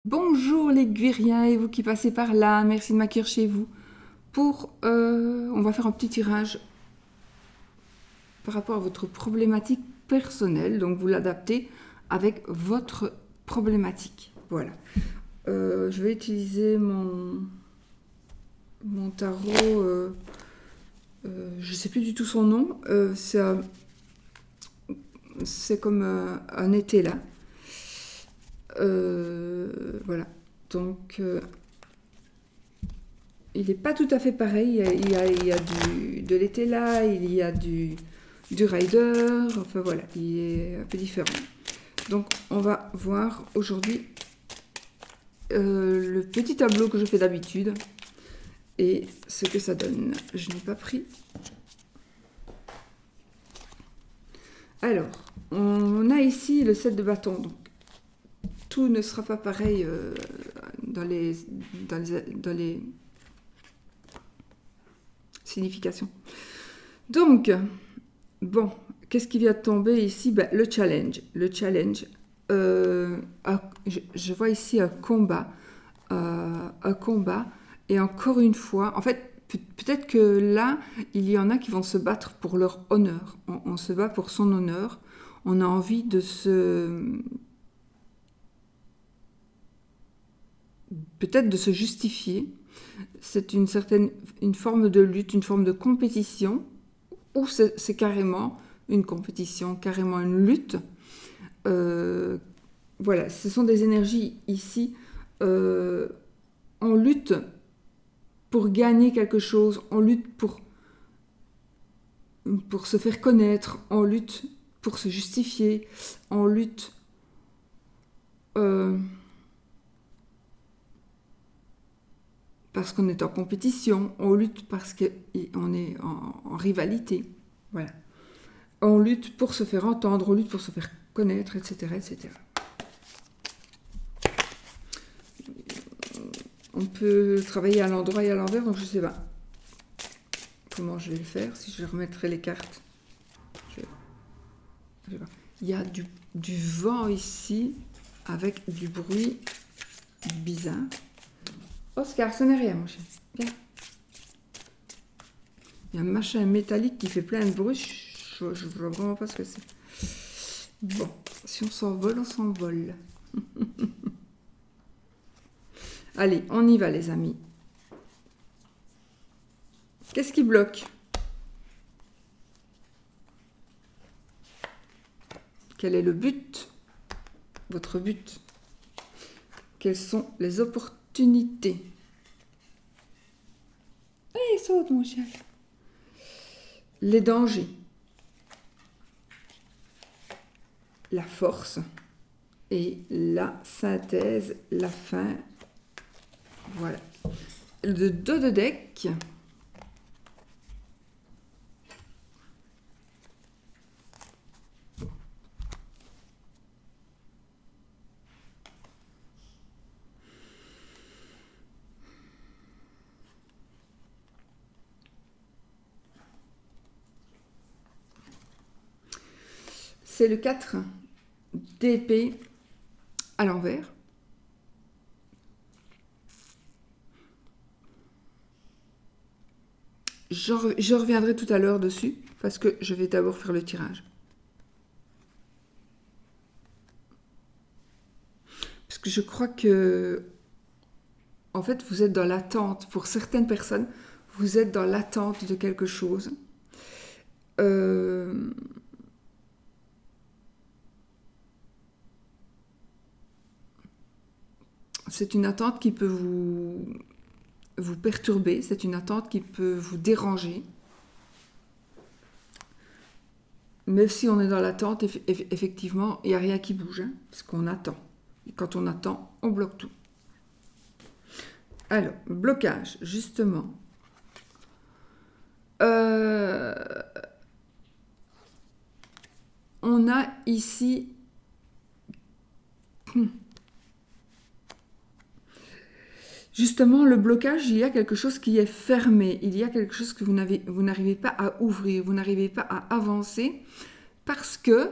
Bonjour les Guériens et vous qui passez par là, merci de m'accueillir chez vous. On va faire un petit tirage par rapport à votre problématique personnelle, donc vous l'adaptez avec votre problématique. Voilà. Je vais utiliser mon tarot, je ne sais plus du tout son nom, c'est comme un été là. Voilà. Donc, il n'est pas tout à fait pareil. Il y a de l'été là, il y a du rider. Enfin voilà, il est un peu différent. Donc, on va voir aujourd'hui le petit tableau que je fais d'habitude et ce que ça donne. Je n'ai pas pris. Alors, on a ici le 7 de bâton. Donc, tout ne sera pas pareil dans les significations. Donc, bon, qu'est-ce qui vient de tomber ici? Le challenge. Le challenge. Je vois ici un combat. Et encore une fois, en fait, peut-être que là, il y en a qui vont se battre pour leur honneur. On se bat pour son honneur. On a envie de peut-être de se justifier. C'est une forme de lutte, une forme de compétition, ou c'est carrément une compétition, carrément une lutte. Voilà, ce sont des énergies ici. On lutte pour gagner quelque chose, on lutte pour se faire connaître, on lutte pour se justifier, on lutte parce qu'on est en compétition, on lutte parce qu'on est en rivalité. Voilà. On lutte pour se faire entendre, on lutte pour se faire connaître, etc. etc. On peut travailler à l'endroit et à l'envers, donc je ne sais pas comment je vais le faire, si je remettrai les cartes. Il y a du vent ici, avec du bruit bizarre. Oscar, ce n'est rien, mon chien. Viens. Il y a un machin métallique qui fait plein de bruit. Je ne vois vraiment pas ce que c'est. Bon, si on s'envole, on s'envole. Allez, on y va, les amis. Qu'est-ce qui bloque? Quel est le but? Votre but? Quelles sont les opportunités? Allez, saute, mon chien. Les dangers. La force. Et la synthèse, la fin. Voilà. Le dos de deck. C'est le 4 d'épée à l'envers. Je reviendrai tout à l'heure dessus, parce que je vais d'abord faire le tirage. Parce que je crois que, en fait, vous êtes dans l'attente. Pour certaines personnes, vous êtes dans l'attente de quelque chose. C'est une attente qui peut vous perturber, c'est une attente qui peut vous déranger. Même si on est dans l'attente, effectivement, il n'y a rien qui bouge, hein, parce qu'on attend. Et quand on attend, on bloque tout. Alors, blocage, justement. On a ici... Justement, le blocage, il y a quelque chose qui est fermé. Il y a quelque chose que vous n'arrivez pas à ouvrir, vous n'arrivez pas à avancer parce que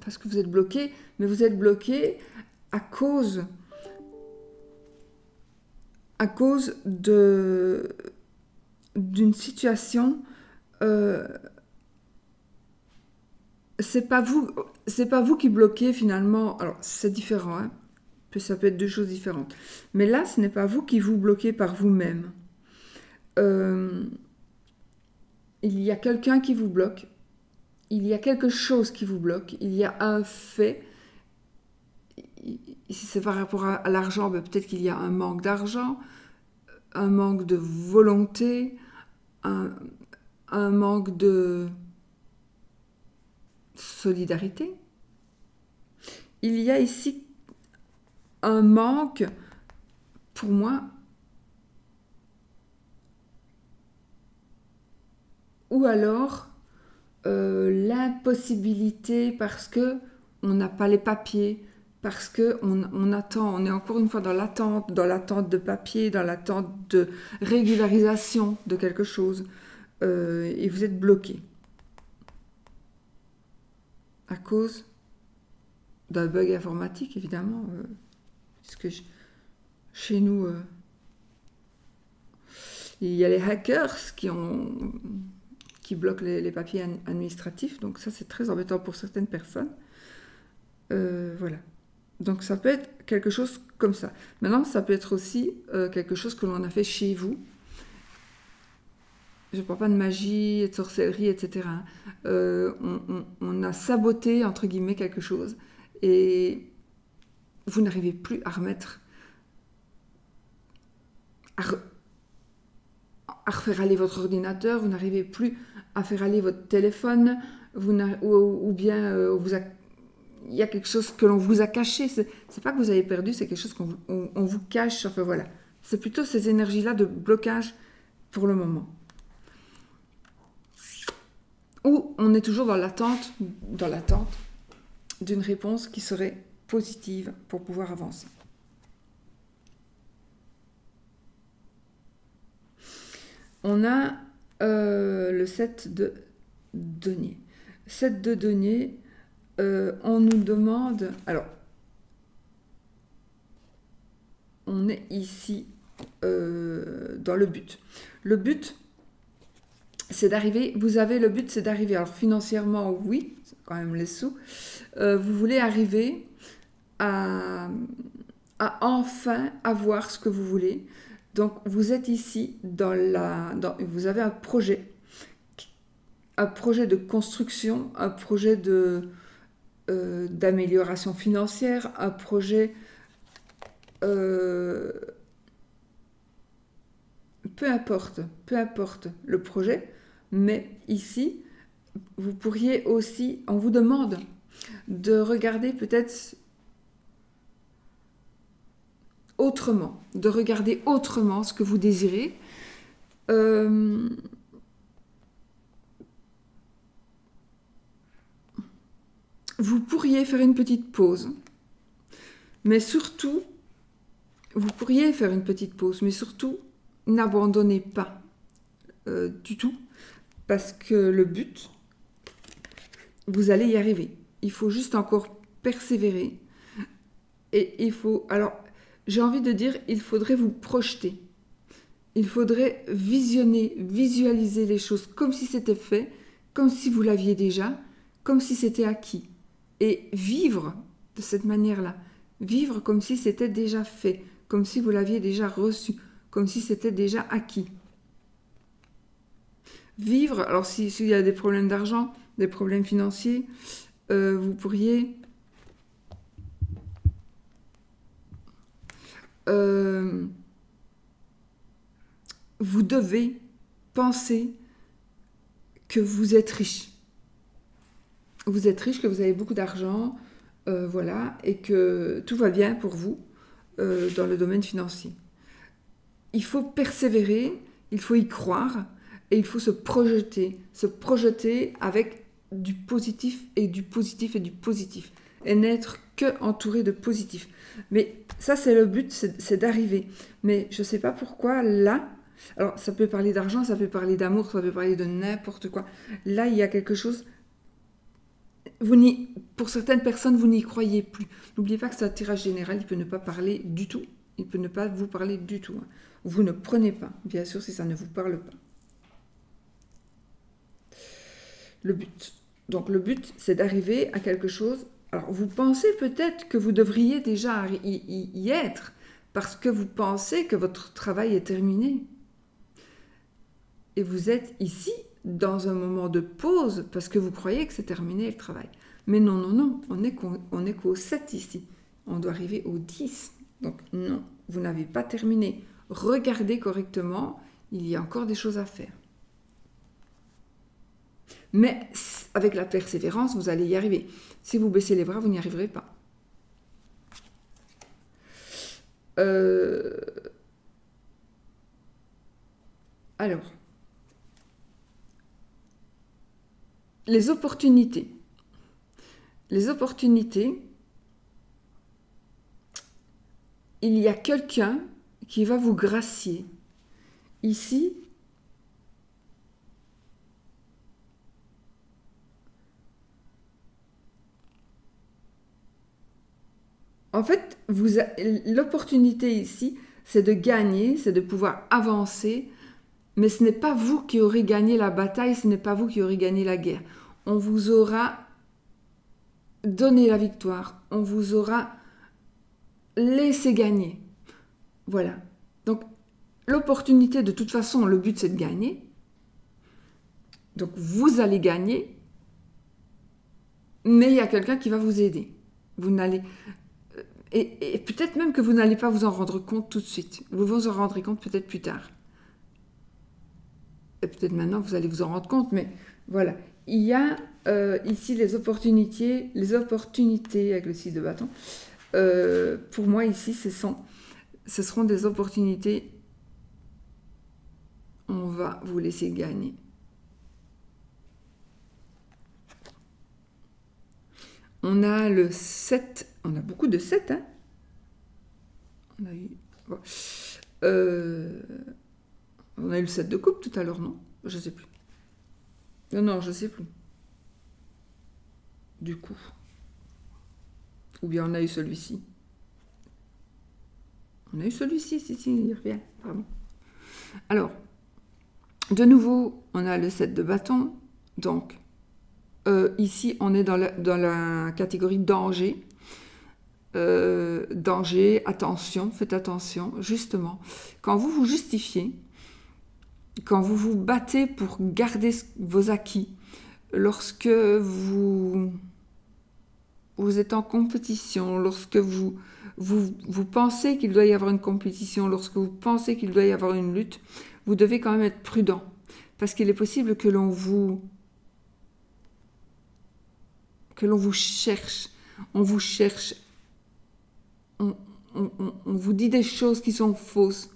parce que vous êtes bloqué, mais vous êtes bloqué à cause d'une situation. C'est pas vous qui bloquez finalement. Alors c'est différent, hein. Ça peut être deux choses différentes. Mais là, ce n'est pas vous qui vous bloquez par vous-même. Il y a quelqu'un qui vous bloque. Il y a quelque chose qui vous bloque. Il y a un fait. Si c'est par rapport à l'argent, ben peut-être qu'il y a un manque d'argent, un manque de volonté, un manque de solidarité. Il y a ici un manque, pour moi, ou alors l'impossibilité parce que on n'a pas les papiers, parce que on attend, on est encore une fois dans l'attente de papiers, dans l'attente de régularisation de quelque chose, et vous êtes bloqué à cause d'un bug informatique, évidemment, puisque chez nous, il y a les hackers qui bloquent les papiers administratifs, donc ça c'est très embêtant pour certaines personnes. Voilà. Donc ça peut être quelque chose comme ça. Maintenant, ça peut être aussi quelque chose que l'on a fait chez vous. Je ne parle pas de magie, de sorcellerie, etc. On a saboté, entre guillemets, quelque chose. Et vous n'arrivez plus à remettre... à refaire aller votre ordinateur, vous n'arrivez plus à faire aller votre téléphone, ou bien il y a quelque chose que l'on vous a caché. C'est pas que vous avez perdu, c'est quelque chose qu'on vous cache. Enfin voilà. C'est plutôt ces énergies-là de blocage pour le moment. Ou on est toujours dans l'attente d'une réponse qui serait positive pour pouvoir avancer. On a le 7 de denier. 7 de denier, on nous demande... Alors, on est ici dans le but. Le but, c'est d'arriver... Vous avez le but, c'est d'arriver... Alors, financièrement, oui, c'est quand même les sous. Vous voulez arriver à enfin avoir ce que vous voulez. Donc, vous êtes ici vous avez un projet de construction, un projet d'amélioration financière, un projet, peu importe le projet, mais ici, vous pourriez aussi, on vous demande de regarder peut-être autrement, de regarder autrement ce que vous désirez. Vous pourriez faire une petite pause, mais surtout, n'abandonnez pas du tout, parce que le but, vous allez y arriver. Il faut juste encore persévérer, et il faut... Alors, j'ai envie de dire, il faudrait vous projeter. Il faudrait visualiser les choses comme si c'était fait, comme si vous l'aviez déjà, comme si c'était acquis. Et vivre de cette manière-là. Vivre comme si c'était déjà fait, comme si vous l'aviez déjà reçu, comme si c'était déjà acquis. Vivre, alors s'il y a des problèmes d'argent, des problèmes financiers, vous pourriez... vous devez penser que vous êtes riche. Vous êtes riche, que vous avez beaucoup d'argent, voilà, et que tout va bien pour vous dans le domaine financier. Il faut persévérer, il faut y croire, et il faut se projeter avec du positif et du positif et du positif, et n'être que entouré de positif. Mais ça, c'est le but, c'est d'arriver. Mais je ne sais pas pourquoi, là, alors ça peut parler d'argent, ça peut parler d'amour, ça peut parler de n'importe quoi. Là, il y a quelque chose, pour certaines personnes, vous n'y croyez plus. N'oubliez pas que c'est un tirage général, il peut ne pas parler du tout. Il peut ne pas vous parler du tout. Hein. Vous ne prenez pas, bien sûr, si ça ne vous parle pas. Le but. Donc le but, c'est d'arriver à quelque chose. Alors vous pensez peut-être que vous devriez déjà y être, parce que vous pensez que votre travail est terminé. Et vous êtes ici, dans un moment de pause, parce que vous croyez que c'est terminé le travail. Mais non, non, non, on n'est qu'au 7 ici. On doit arriver au 10. Donc non, vous n'avez pas terminé. Regardez correctement, il y a encore des choses à faire. Mais avec la persévérance, vous allez y arriver. Si vous baissez les bras, vous n'y arriverez pas. Alors, les opportunités. Les opportunités, il y a quelqu'un qui va vous gracier. Ici, en fait, l'opportunité ici, c'est de gagner, c'est de pouvoir avancer, mais ce n'est pas vous qui aurez gagné la bataille, ce n'est pas vous qui aurez gagné la guerre. On vous aura donné la victoire, on vous aura laissé gagner. Voilà. Donc, l'opportunité, de toute façon, le but, c'est de gagner. Donc, vous allez gagner, mais il y a quelqu'un qui va vous aider. Vous n'allez... Et peut-être même que vous n'allez pas vous en rendre compte tout de suite. Vous vous en rendrez compte peut-être plus tard. Et peut-être maintenant, vous allez vous en rendre compte, mais voilà. Il y a ici les opportunités avec le 6 de bâton. Pour moi, ici, ce seront des opportunités. On va vous laisser gagner. On a le 7. On a beaucoup de 7, hein. On a eu... Bon. On a eu le 7 de coupe tout à l'heure, non? Je sais plus. Non, je sais plus. Du coup. Ou bien on a eu celui-ci. On a eu celui-ci, si, il revient. Pardon. Alors, de nouveau, on a le 7 de bâton. Donc, ici, on est dans la catégorie danger. Danger, attention, faites attention, justement. Quand vous vous justifiez, quand vous vous battez pour garder vos acquis, lorsque vous êtes en compétition, lorsque vous pensez qu'il doit y avoir une compétition, lorsque vous pensez qu'il doit y avoir une lutte, vous devez quand même être prudent. Parce qu'il est possible que l'on vous cherche. On vous cherche. On vous dit des choses qui sont fausses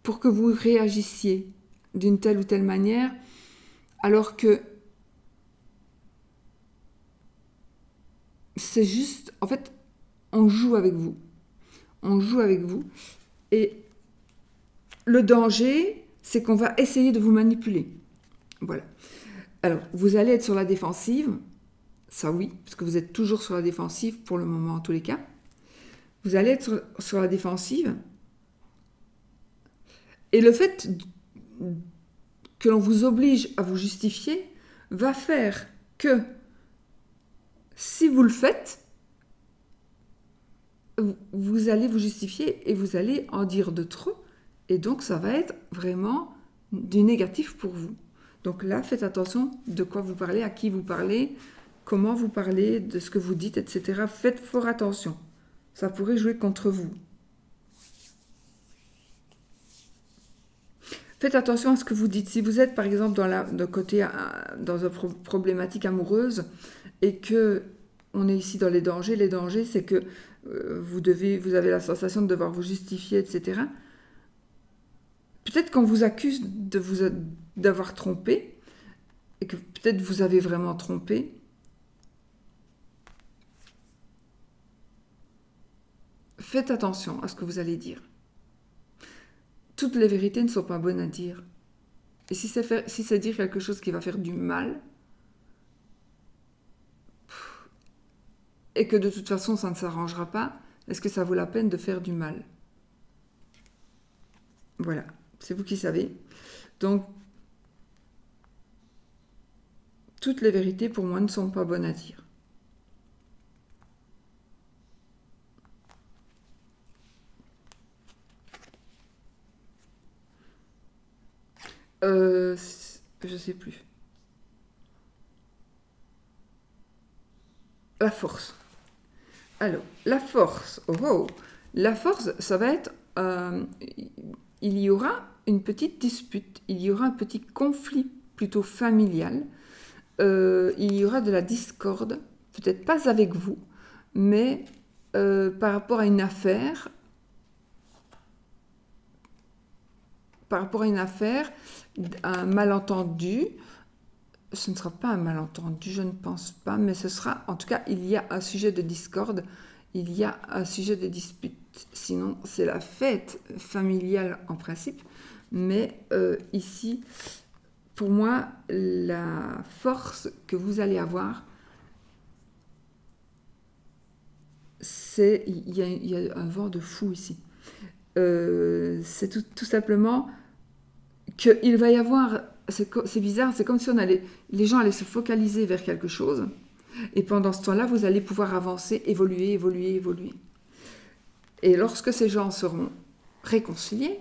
pour que vous réagissiez d'une telle ou telle manière, alors que c'est juste, en fait, on joue avec vous. On joue avec vous. Et le danger, c'est qu'on va essayer de vous manipuler. Voilà. Alors, vous allez être sur la défensive. Ça, oui, parce que vous êtes toujours sur la défensive pour le moment, en tous les cas. Vous allez être sur la défensive. Et le fait que l'on vous oblige à vous justifier va faire que si vous le faites, vous allez vous justifier et vous allez en dire de trop. Et donc, ça va être vraiment du négatif pour vous. Donc là, faites attention de quoi vous parlez, à qui vous parlez, comment vous parlez, de ce que vous dites, etc. Faites fort attention. Ça pourrait jouer contre vous. Faites attention à ce que vous dites. Si vous êtes, par exemple, dans une problématique amoureuse et que on est ici dans les dangers, c'est que vous avez la sensation de devoir vous justifier, etc. Peut-être qu'on vous accuse d'avoir trompé et que peut-être vous avez vraiment trompé. Faites attention à ce que vous allez dire. Toutes les vérités ne sont pas bonnes à dire. Et si c'est dire quelque chose qui va faire du mal, et que de toute façon ça ne s'arrangera pas, est-ce que ça vaut la peine de faire du mal? Voilà, c'est vous qui savez. Donc, toutes les vérités pour moi ne sont pas bonnes à dire. Je sais plus. La force. Alors, la force. Oh, oh. La force, ça va être... il y aura une petite dispute, il y aura un petit conflit plutôt familial, il y aura de la discorde, peut-être pas avec vous, mais par rapport à une affaire, un malentendu. Ce ne sera pas un malentendu, je ne pense pas, mais ce sera, en tout cas, il y a un sujet de discorde, il y a un sujet de dispute. Sinon, c'est la fête familiale en principe, mais ici, pour moi, la force que vous allez avoir, c'est, il y a un vent de fou ici. C'est tout simplement qu'il va y avoir, c'est bizarre, c'est comme si les gens allaient se focaliser vers quelque chose, et pendant ce temps-là, vous allez pouvoir avancer, évoluer. Et lorsque ces gens seront réconciliés,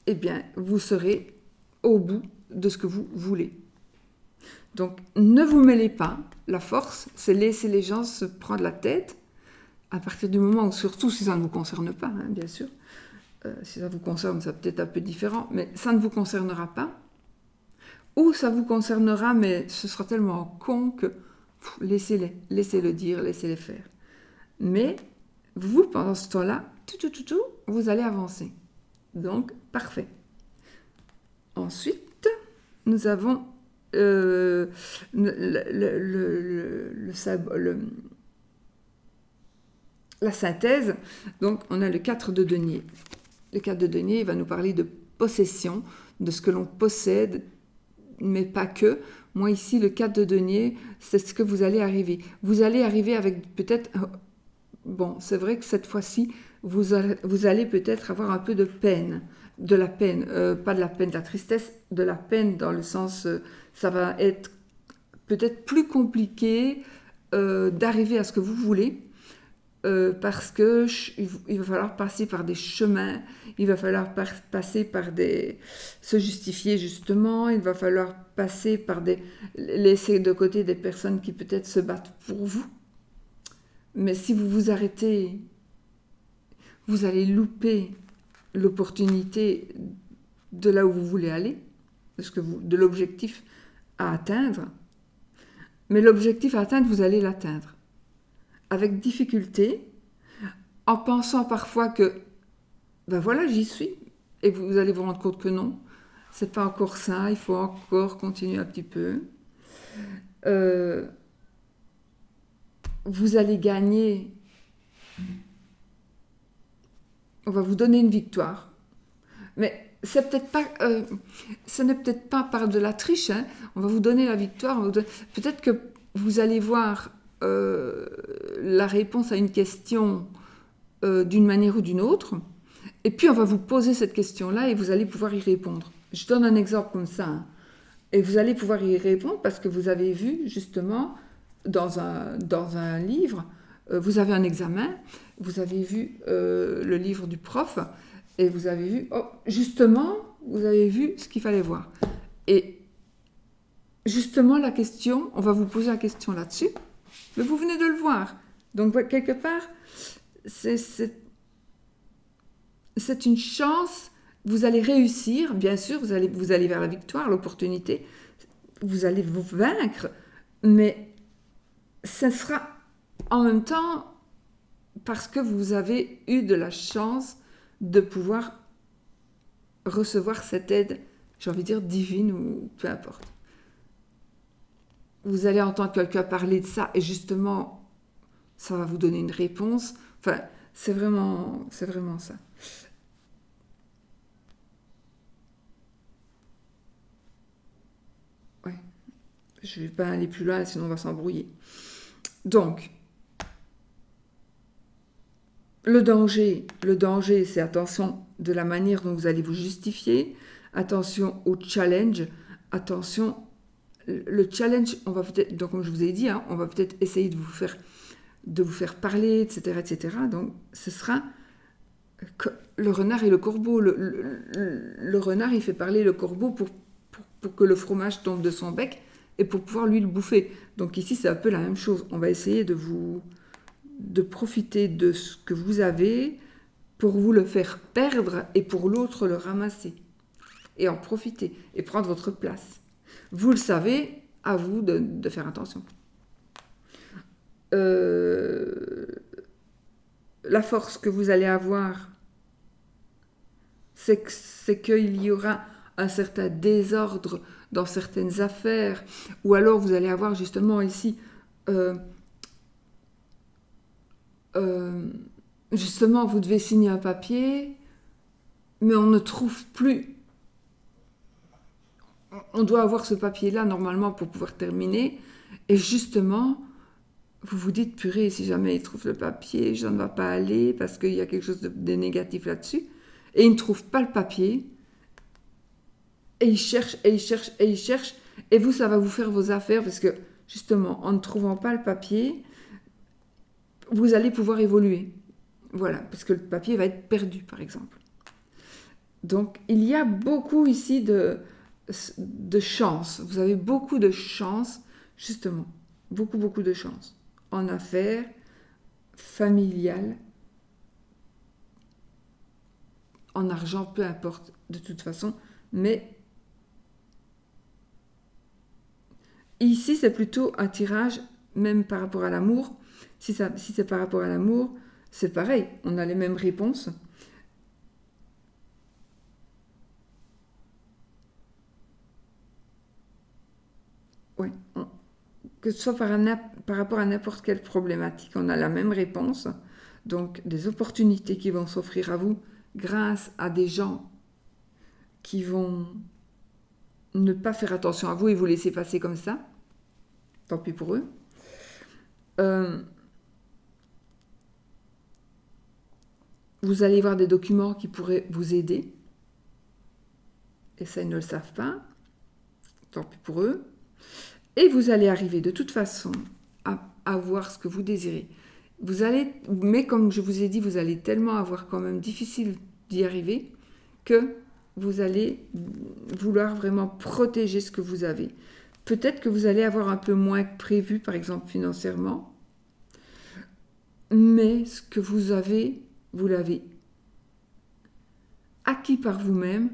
eh bien, vous serez au bout de ce que vous voulez. Donc, ne vous mêlez pas. La force, c'est laisser les gens se prendre la tête, à partir du moment où, surtout si ça ne vous concerne pas, hein, bien sûr, si ça vous concerne, ça peut être un peu différent, mais ça ne vous concernera pas. Ou ça vous concernera, mais ce sera tellement con que laissez-le dire, laissez-les faire. Mais vous, pendant ce temps-là, vous allez avancer. Donc, parfait. Ensuite, nous avons la synthèse. Donc, on a le 4 de denier. Le 4 de denier, il va nous parler de possession, de ce que l'on possède, mais pas que. Moi, ici, le 4 de denier, c'est ce que vous allez arriver. Vous allez arriver avec peut-être... Bon, c'est vrai que cette fois-ci, vous allez peut-être avoir un peu de peine. De la peine, pas de la peine de la tristesse, de la peine dans le sens... ça va être peut-être plus compliqué d'arriver à ce que vous voulez. Parce que il va falloir passer par des chemins, il va falloir passer par se justifier justement, il va falloir passer par laisser de côté des personnes qui peut-être se battent pour vous. Mais si vous vous arrêtez, vous allez louper l'opportunité de là où vous voulez aller, de l'objectif à atteindre. Mais l'objectif à atteindre, vous allez l'atteindre avec difficulté, en pensant parfois que, ben voilà, j'y suis, et vous allez vous rendre compte que non, c'est pas encore ça, il faut encore continuer un petit peu. Vous allez gagner, on va vous donner une victoire, mais ce n'est peut-être pas par de la triche, hein. On va vous donner la victoire, peut-être que vous allez voir la réponse à une question d'une manière ou d'une autre, et puis on va vous poser cette question-là et vous allez pouvoir y répondre. Je donne un exemple comme ça, hein. Et vous allez pouvoir y répondre parce que vous avez vu justement dans un livre, vous avez un examen, vous avez vu le livre du prof, et vous avez vu, justement, vous avez vu ce qu'il fallait voir. Et justement, la question, on va vous poser la question là-dessus, mais vous venez de le voir. Donc, quelque part, c'est une chance, vous allez réussir, bien sûr, vous allez vers la victoire, l'opportunité, vous allez vous vaincre, mais ce sera en même temps parce que vous avez eu de la chance de pouvoir recevoir cette aide, j'ai envie de dire divine ou peu importe. Vous allez entendre quelqu'un parler de ça et justement, ça va vous donner une réponse. Enfin, c'est vraiment ça. Ouais, je ne vais pas aller plus loin, sinon on va s'embrouiller. Donc, Le danger, c'est attention de la manière dont vous allez vous justifier, attention au challenge, attention, le challenge, on va peut-être, donc comme je vous ai dit, hein, on va peut-être essayer de vous faire parler, etc., etc. Donc, ce sera le renard et le corbeau. Le renard, il fait parler le corbeau pour que le fromage tombe de son bec et pour pouvoir lui le bouffer. Donc ici, c'est un peu la même chose. On va essayer de profiter de ce que vous avez pour vous le faire perdre et pour l'autre le ramasser. Et en profiter et prendre votre place. Vous le savez, à vous de faire attention. La force que vous allez avoir, c'est qu'il y aura un certain désordre dans certaines affaires, ou alors vous allez avoir justement ici, justement, vous devez signer un papier, mais on ne trouve plus. On doit avoir ce papier-là normalement pour pouvoir terminer, et justement, vous vous dites, purée, si jamais il trouve le papier, je ne vais pas aller parce qu'il y a quelque chose de négatif là-dessus. Et il ne trouve pas le papier. Et il cherche, et il cherche, et il cherche. Et vous, ça va vous faire vos affaires parce que, justement, en ne trouvant pas le papier, vous allez pouvoir évoluer. Voilà, parce que le papier va être perdu, par exemple. Donc, il y a beaucoup ici de chance. Vous avez beaucoup de chance, justement. Beaucoup, beaucoup de chance. En affaires, familiales, en argent, peu importe, de toute façon. Mais ici, c'est plutôt un tirage, même par rapport à l'amour. Si c'est par rapport à l'amour, c'est pareil. On a les mêmes réponses. Oui. Que ce soit par rapport à n'importe quelle problématique, on a la même réponse. Donc, des opportunités qui vont s'offrir à vous grâce à des gens qui vont ne pas faire attention à vous et vous laisser passer comme ça. Tant pis pour eux. Vous allez voir des documents qui pourraient vous aider. Et ça, ils ne le savent pas. Tant pis pour eux. Et vous allez arriver de toute façon à avoir ce que vous désirez. Mais comme je vous ai dit, vous allez tellement avoir quand même difficile d'y arriver que vous allez vouloir vraiment protéger ce que vous avez. Peut-être que vous allez avoir un peu moins que prévu, par exemple financièrement, mais ce que vous avez, vous l'avez acquis par vous-même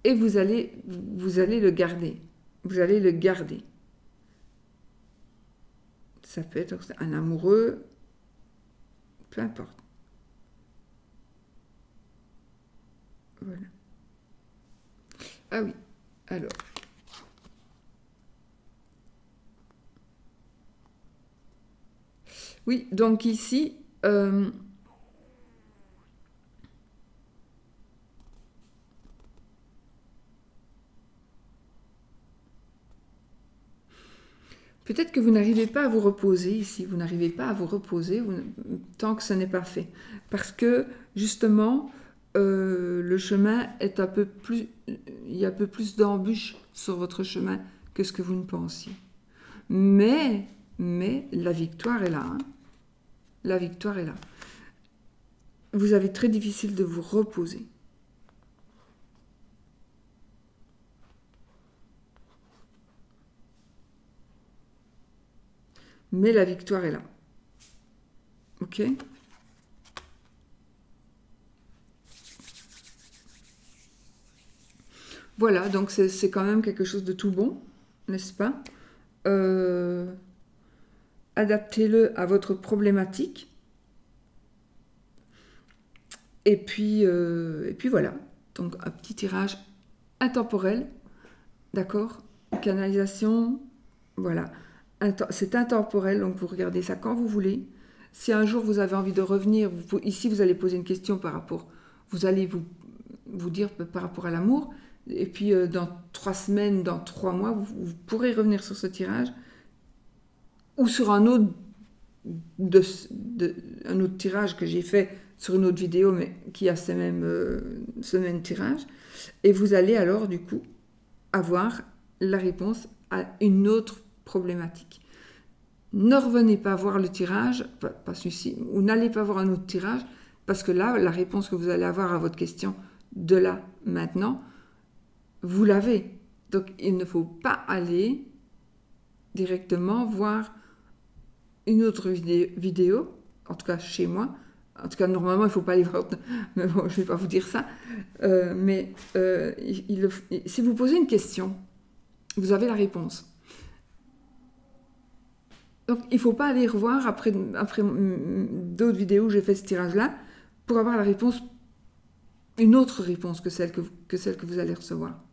et vous allez le garder. Vous allez le garder. Ça peut être un amoureux, peu importe. Voilà. Ah oui, alors. Oui, donc ici, peut-être que vous n'arrivez pas à vous reposer ici, vous n'arrivez pas à vous reposer tant que ce n'est pas fait. Parce que, justement, le chemin est un peu plus... Il y a un peu plus d'embûches sur votre chemin que ce que vous ne pensiez. Mais la victoire est là. Hein. La victoire est là. Vous avez très difficile de vous reposer. Mais la victoire est là. Ok ? Voilà, donc c'est quand même quelque chose de tout bon, n'est-ce pas ? Adaptez-le à votre problématique. Et puis voilà. Donc un petit tirage intemporel, d'accord ? Canalisation, voilà. C'est intemporel, donc vous regardez ça quand vous voulez. Si un jour vous avez envie de revenir, ici vous allez poser une question par rapport, vous allez vous dire par rapport à l'amour, et puis dans 3 semaines, dans 3 mois, vous pourrez revenir sur ce tirage, ou sur un autre un autre tirage que j'ai fait sur une autre vidéo, mais qui a ce même tirage. Et vous allez alors, du coup, avoir la réponse à une autre problématique. Ne revenez pas voir le tirage, pas celui-ci, ou n'allez pas voir un autre tirage, parce que là, la réponse que vous allez avoir à votre question de là, maintenant, vous l'avez. Donc, il ne faut pas aller directement voir une autre vidéo, en tout cas chez moi. En tout cas, normalement, il ne faut pas aller voir, mais bon, je ne vais pas vous dire ça. Si vous posez une question, vous avez la réponse. Donc, il ne faut pas aller revoir après d'autres vidéos où j'ai fait ce tirage-là pour avoir la réponse, une autre réponse que celle que vous allez recevoir,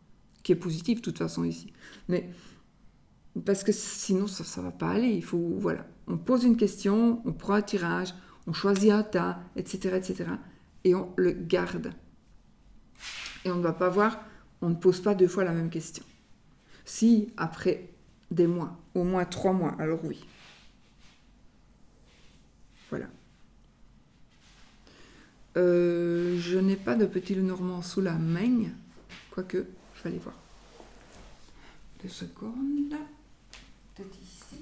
qui est positive de toute façon ici. Mais parce que sinon, ça ne va pas aller. Il faut, voilà, on pose une question, on prend un tirage, on choisit un tas, etc., etc. Et on le garde. Et on ne va pas voir, on ne pose pas 2 fois la même question. Si, après des mois, au moins 3 mois, alors oui. Voilà. Je n'ai pas de petit Lenormand sous la main, quoique, je vais aller voir. 2 secondes. Peut-être ici.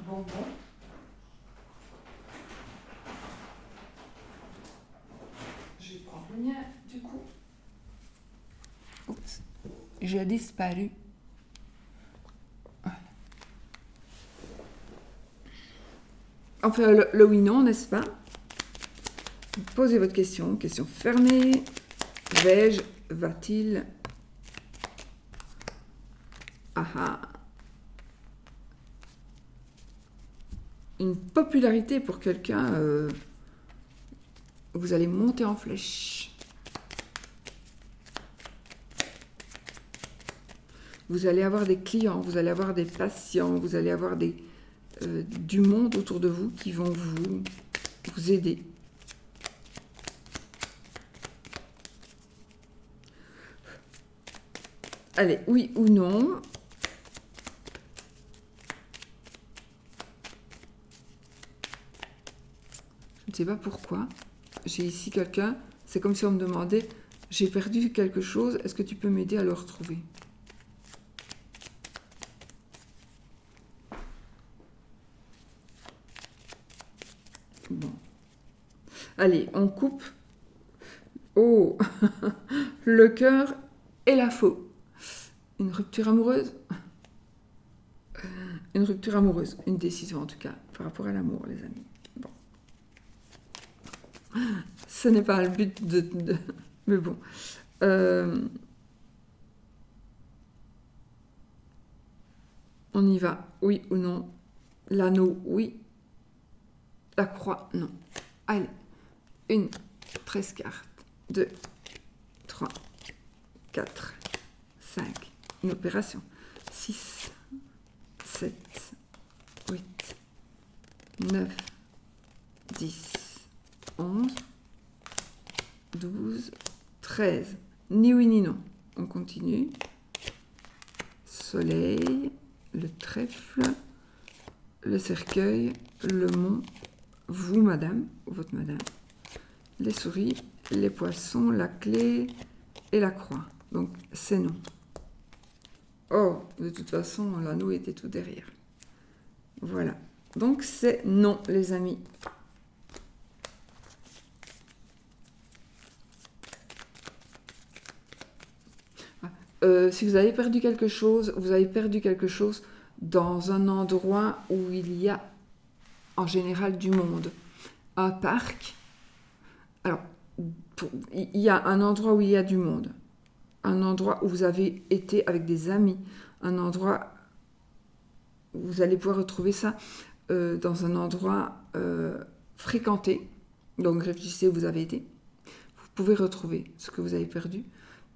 Bon. Je vais prendre le mien, du coup. Oups. J'ai disparu. Voilà. Enfin, le oui-non, n'est-ce pas? Posez votre question. Question fermée. Vais-je, va-t-il? Ah. Une popularité pour quelqu'un, vous allez monter en flèche. Vous allez avoir des clients, vous allez avoir des patients, vous allez avoir du monde autour de vous qui vont vous aider. Allez, oui ou non. Je ne sais pas pourquoi. J'ai ici quelqu'un, c'est comme si on me demandait, j'ai perdu quelque chose, est-ce que tu peux m'aider à le retrouver? Bon. Allez, on coupe. Oh, le cœur et la faux. Une rupture amoureuse? Une rupture amoureuse, une décision en tout cas, par rapport à l'amour, les amis. Bon. Ce n'est pas le but de... Mais bon. On y va, oui ou non. L'anneau, oui. La croix, non. Allez, 1, 13 cartes. 2, 3, 4, 5. Une opération. 6, 7, 8, 9, 10, 11, 12, 13. Ni oui ni non. On continue. Soleil, le trèfle, le cercueil, le mont, vous, madame, ou votre madame, les souris, les poissons, la clé et la croix. Donc, c'est non. Oh, de toute façon, l'anneau était tout derrière. Voilà. Donc, c'est non, les amis. Si vous avez perdu quelque chose, vous avez perdu quelque chose dans un endroit où il y a en général du monde. Un parc. Alors, il y a un endroit où il y a du monde. Un endroit où vous avez été avec des amis. Un endroit où vous allez pouvoir retrouver ça dans un endroit fréquenté. Donc, réfléchissez où vous avez été. Vous pouvez retrouver ce que vous avez perdu.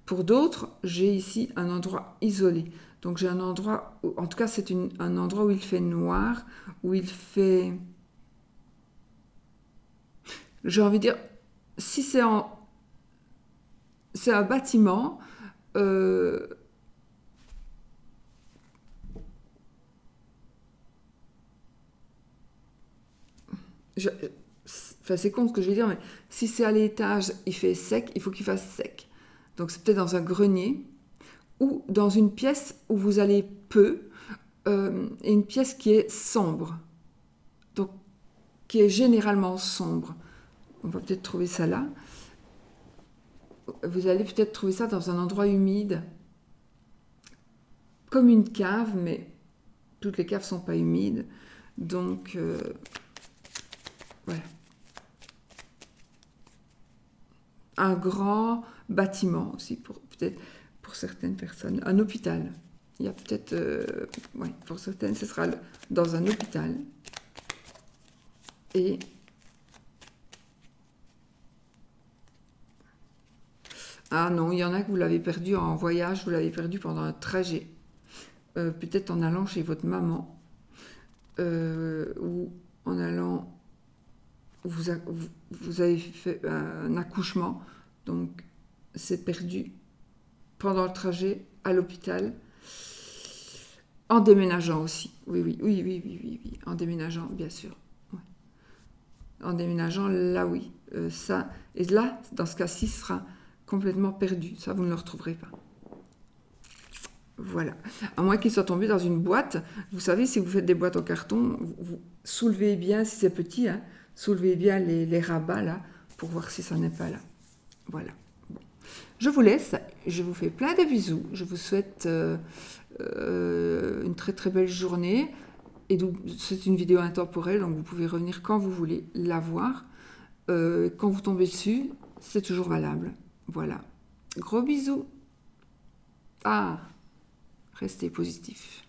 Pour d'autres, j'ai ici un endroit isolé. Donc j'ai un endroit, en tout cas c'est un endroit où il fait noir, où il fait... J'ai envie de dire, si c'est un bâtiment. Enfin, c'est con ce que je vais dire, mais si c'est à l'étage, il fait sec, il faut qu'il fasse sec. Donc c'est peut-être dans un grenier ou dans une pièce où vous allez peu, et une pièce qui est sombre, donc qui est généralement sombre. On va peut-être trouver ça là. Vous allez peut-être trouver ça dans un endroit humide, comme une cave, mais toutes les caves ne sont pas humides. Donc, voilà. Un grand bâtiment aussi, peut-être pour certaines personnes. Un hôpital. Il y a peut-être... ouais, pour certaines, ce sera dans un hôpital. Et... ah non, il y en a que vous l'avez perdu en voyage, vous l'avez perdu pendant un trajet. Peut-être en allant chez votre maman. Ou en allant... vous avez fait un accouchement, donc c'est perdu pendant le trajet à l'hôpital, en déménageant aussi. Oui, en déménageant, bien sûr. Ouais. En déménageant, là, oui. Ça, et là, dans ce cas-ci, ce sera complètement perdu. Ça, vous ne le retrouverez pas. Voilà. À moins qu'il soit tombé dans une boîte. Vous savez, si vous faites des boîtes en carton, vous soulevez bien, si c'est petit, hein, soulevez bien les rabats là, pour voir si ça n'est pas là. Voilà. Bon. Je vous laisse, je vous fais plein de bisous. Je vous souhaite une très très belle journée. Et donc, c'est une vidéo intemporelle, donc vous pouvez revenir quand vous voulez la voir. Quand vous tombez dessus, c'est toujours valable. Voilà. Gros bisous. Ah, restez positifs.